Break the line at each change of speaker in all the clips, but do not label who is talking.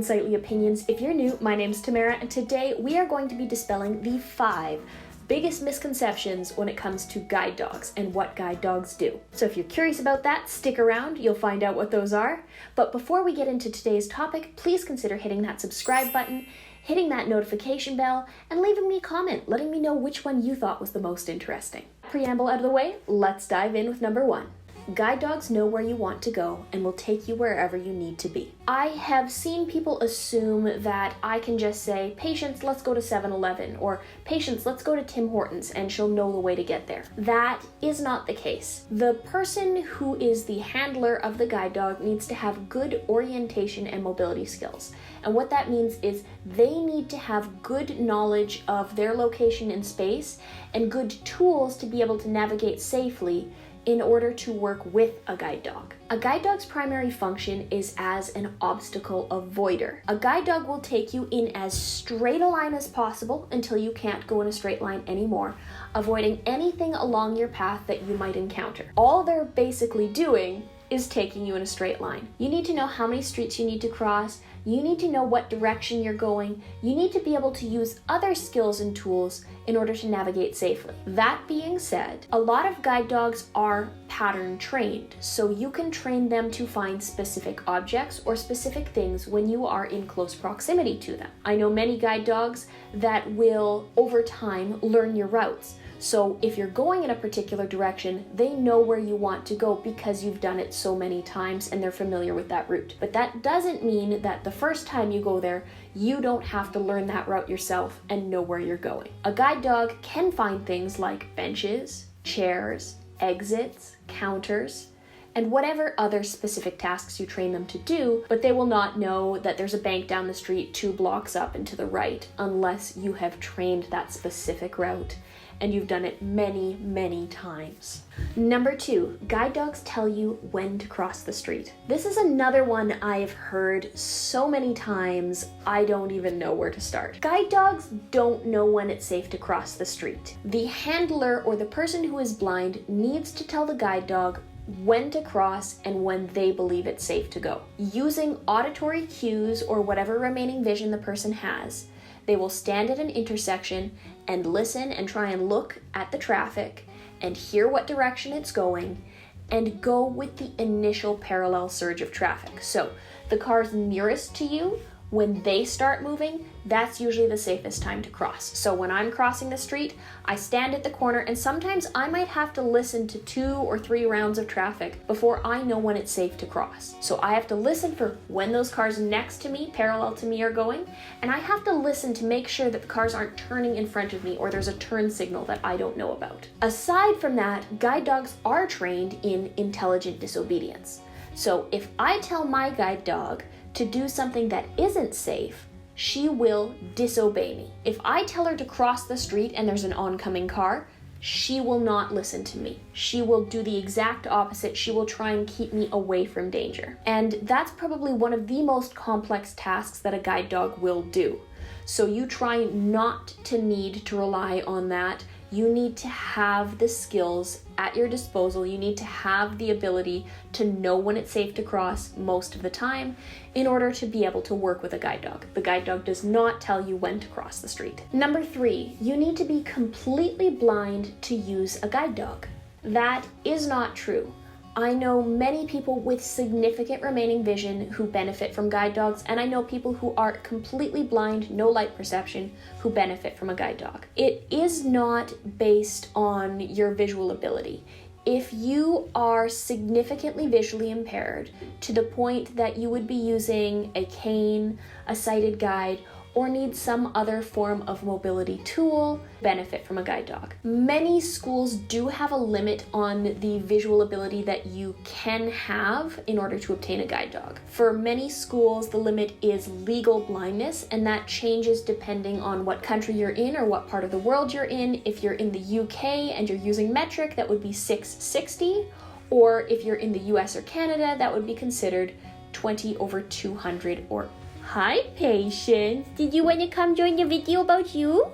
Unsightly Opinions. If you're new, my name's Tamara, and today we are going to be dispelling the 5 biggest misconceptions when it comes to guide dogs and what guide dogs do. So if you're curious about that, stick around, you'll find out what those are. But before we get into today's topic, please consider hitting that subscribe button, hitting that notification bell, and leaving me a comment, letting me know which one you thought was the most interesting. Preamble out of the way, let's dive in with number 1. Guide dogs know where you want to go and will take you wherever you need to be. I have seen people assume that I can just say, Patience, let's go to 7-Eleven, or Patience, let's go to Tim Hortons, and she'll know the way to get there. That is not the case. The person who is the handler of the guide dog needs to have good orientation and mobility skills. And what that means is they need to have good knowledge of their location in space and good tools to be able to navigate safely in order to work with a guide dog. A guide dog's primary function is as an obstacle avoider. A guide dog will take you in as straight a line as possible until you can't go in a straight line anymore, avoiding anything along your path that you might encounter. All they're basically doing is taking you in a straight line. You need to know how many streets you need to cross, you need to know what direction you're going, you need to be able to use other skills and tools in order to navigate safely. That being said, a lot of guide dogs are pattern trained, so you can train them to find specific objects or specific things when you are in close proximity to them. I know many guide dogs that will, over time, learn your routes. So if you're going in a particular direction, they know where you want to go because you've done it so many times and they're familiar with that route. But that doesn't mean that the first time you go there, you don't have to learn that route yourself and know where you're going. A guide dog can find things like benches, chairs, exits, counters, and whatever other specific tasks you train them to do, but they will not know that there's a bank down the street 2 blocks up and to the right unless you have trained that specific route and you've done it many, many times. Number 2, guide dogs tell you when to cross the street. This is another one I've heard so many times, I don't even know where to start. Guide dogs don't know when it's safe to cross the street. The handler or the person who is blind needs to tell the guide dog when to cross and when they believe it's safe to go. Using auditory cues or whatever remaining vision the person has, they will stand at an intersection and listen and try and look at the traffic and hear what direction it's going and go with the initial parallel surge of traffic. So the cars nearest to you, when they start moving, that's usually the safest time to cross. So when I'm crossing the street, I stand at the corner and sometimes I might have to listen to 2 or 3 rounds of traffic before I know when it's safe to cross. So I have to listen for when those cars next to me, parallel to me, are going, and I have to listen to make sure that the cars aren't turning in front of me or there's a turn signal that I don't know about. Aside from that, guide dogs are trained in intelligent disobedience. So if I tell my guide dog to do something that isn't safe, she will disobey me. If I tell her to cross the street and there's an oncoming car, she will not listen to me. She will do the exact opposite. She will try and keep me away from danger. And that's probably one of the most complex tasks that a guide dog will do. So you try not to need to rely on that. You need to have the skills at your disposal. You need to have the ability to know when it's safe to cross most of the time in order to be able to work with a guide dog. The guide dog does not tell you when to cross the street. Number 3, you need to be completely blind to use a guide dog. That is not true. I know many people with significant remaining vision who benefit from guide dogs, and I know people who are completely blind, no light perception, who benefit from a guide dog. It is not based on your visual ability. If you are significantly visually impaired to the point that you would be using a cane, a sighted guide, or need some other form of mobility tool, benefit from a guide dog. Many schools do have a limit on the visual ability that you can have in order to obtain a guide dog. For many schools, the limit is legal blindness, and that changes depending on what country you're in or what part of the world you're in. If you're in the UK and you're using metric, that would be 660, or if you're in the US or Canada, that would be considered 20/200 or Hi, Patience. Did you want to come join the video about you?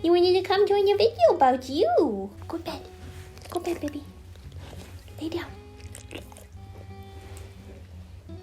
You wanted to come join the video about you. Go to bed. Go to bed, baby. Lay down.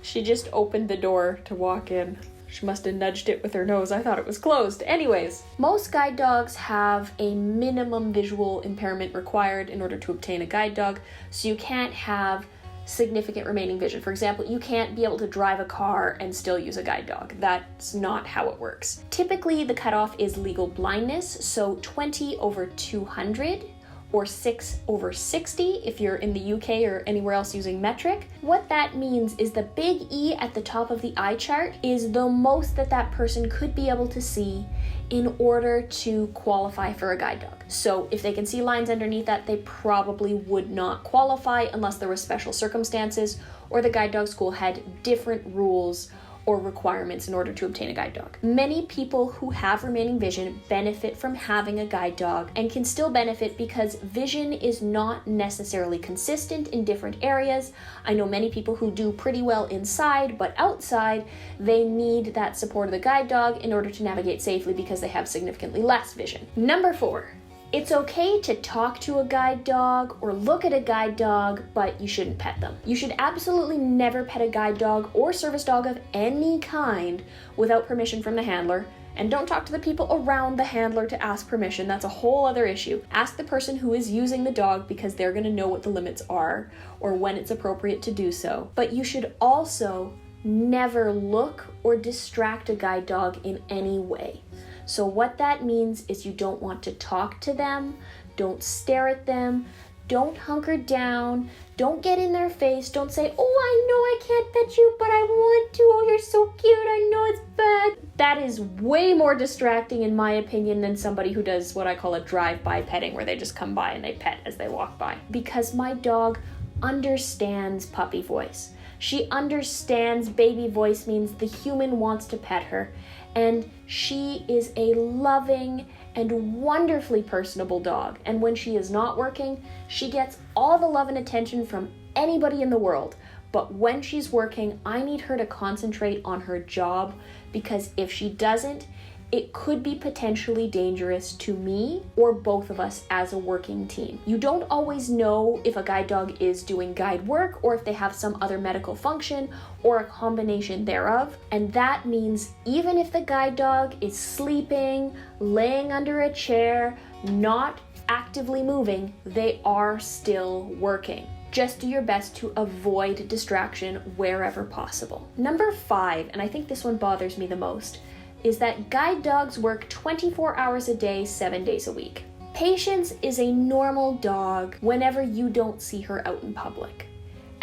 She just opened the door to walk in. She must have nudged it with her nose. I thought it was closed. Anyways, most guide dogs have a minimum visual impairment required in order to obtain a guide dog, so you can't have significant remaining vision. For example, you can't be able to drive a car and still use a guide dog. That's not how it works. Typically, the cutoff is legal blindness, so 20/200 or 6/60 if you're in the UK or anywhere else using metric. What that means is the big E at the top of the eye chart is the most that that person could be able to see in order to qualify for a guide dog. So if they can see lines underneath that, they probably would not qualify unless there were special circumstances or the guide dog school had different rules or requirements in order to obtain a guide dog. Many people who have remaining vision benefit from having a guide dog and can still benefit because vision is not necessarily consistent in different areas. I know many people who do pretty well inside, but outside, they need that support of the guide dog in order to navigate safely because they have significantly less vision. Number 4. It's okay to talk to a guide dog or look at a guide dog, but you shouldn't pet them. You should absolutely never pet a guide dog or service dog of any kind without permission from the handler. And don't talk to the people around the handler to ask permission. That's a whole other issue. Ask the person who is using the dog because they're going to know what the limits are or when it's appropriate to do so. But you should also never look or distract a guide dog in any way. So what that means is you don't want to talk to them, don't stare at them, don't hunker down, don't get in their face, don't say, oh, I know I can't pet you, but I want to, oh, you're so cute, I know it's bad. That is way more distracting, in my opinion, than somebody who does what I call a drive-by petting, where they just come by and they pet as they walk by. Because my dog understands puppy voice. She understands baby voice means the human wants to pet her. And she is a loving and wonderfully personable dog. And when she is not working, she gets all the love and attention from anybody in the world. But when she's working, I need her to concentrate on her job because if she doesn't, it could be potentially dangerous to me or both of us as a working team. You don't always know if a guide dog is doing guide work or if they have some other medical function or a combination thereof. And that means even if the guide dog is sleeping, laying under a chair, not actively moving, they are still working. Just do your best to avoid distraction wherever possible. Number 5, and I think this one bothers me the most, is that guide dogs work 24 hours a day, 7 days a week. Patience is a normal dog whenever you don't see her out in public.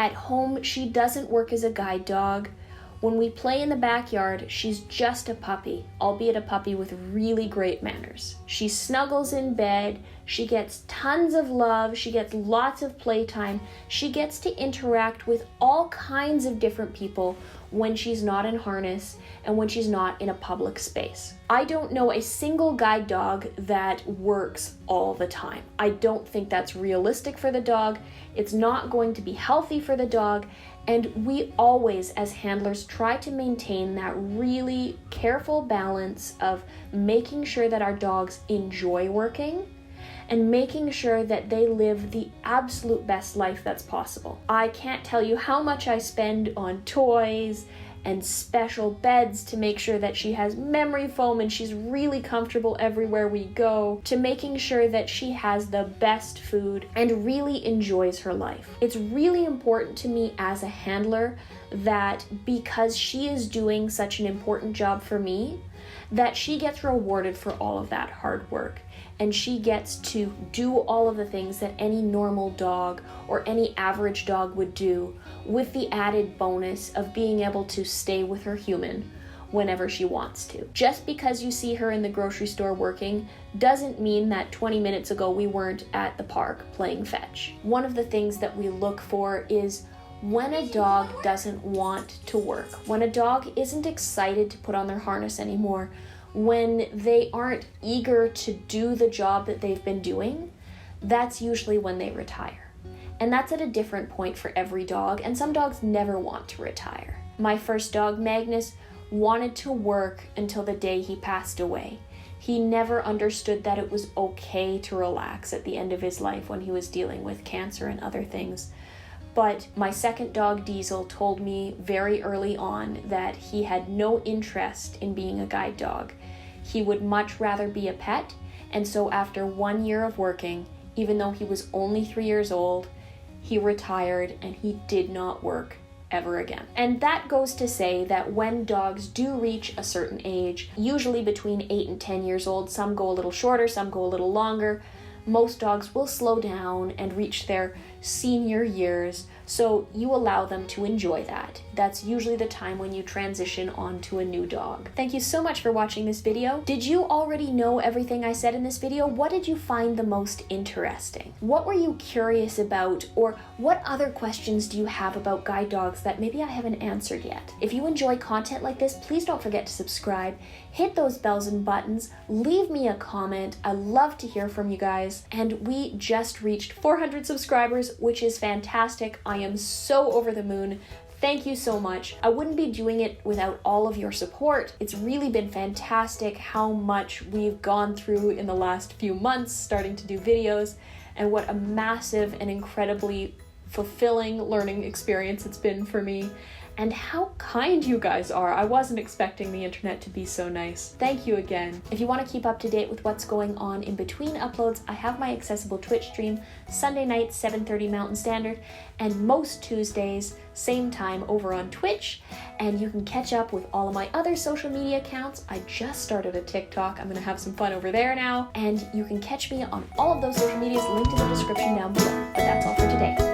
At home, she doesn't work as a guide dog. When we play in the backyard, she's just a puppy, albeit a puppy with really great manners. She snuggles in bed, she gets tons of love, she gets lots of playtime, she gets to interact with all kinds of different people when she's not in harness and when she's not in a public space. I don't know a single guide dog that works all the time. I don't think that's realistic for the dog. It's not going to be healthy for the dog. And we always, as handlers, try to maintain that really careful balance of making sure that our dogs enjoy working and making sure that they live the absolute best life that's possible. I can't tell you how much I spend on toys and special beds to make sure that she has memory foam and she's really comfortable everywhere we go, to making sure that she has the best food and really enjoys her life. It's really important to me as a handler that because she is doing such an important job for me, that she gets rewarded for all of that hard work. And she gets to do all of the things that any normal dog or any average dog would do, with the added bonus of being able to stay with her human whenever she wants to. Just because you see her in the grocery store working doesn't mean that 20 minutes ago we weren't at the park playing fetch. One of the things that we look for is when a dog doesn't want to work, when a dog isn't excited to put on their harness anymore, when they aren't eager to do the job that they've been doing, that's usually when they retire. And that's at a different point for every dog, and some dogs never want to retire. My first dog, Magnus, wanted to work until the day he passed away. He never understood that it was okay to relax at the end of his life when he was dealing with cancer and other things. But my second dog, Diesel, told me very early on that he had no interest in being a guide dog. He would much rather be a pet, and so after 1 year of working, even though he was only 3 years old, he retired and he did not work ever again. And that goes to say that when dogs do reach a certain age, usually between 8 and 10 years old, some go a little shorter, some go a little longer, most dogs will slow down and reach their senior years, so you allow them to enjoy that. That's usually the time when you transition onto a new dog. Thank you so much for watching this video. Did you already know everything I said in this video? What did you find the most interesting? What were you curious about, or what other questions do you have about guide dogs that maybe I haven't answered yet? If you enjoy content like this, please don't forget to subscribe, hit those bells and buttons, leave me a comment. I love to hear from you guys. And we just reached 400 subscribers, which is fantastic. I am so over the moon. Thank you so much. I wouldn't be doing it without all of your support. It's really been fantastic how much we've gone through in the last few months starting to do videos, and what a massive and incredibly fulfilling learning experience it's been for me. And how kind you guys are. I wasn't expecting the internet to be so nice. Thank you again. If you want to keep up to date with what's going on in between uploads, I have my accessible Twitch stream Sunday night, 7:30 Mountain Standard, and most Tuesdays, same time over on Twitch. And you can catch up with all of my other social media accounts. I just started a TikTok. I'm gonna have some fun over there now. And you can catch me on all of those social medias linked in the description down below. But that's all for today.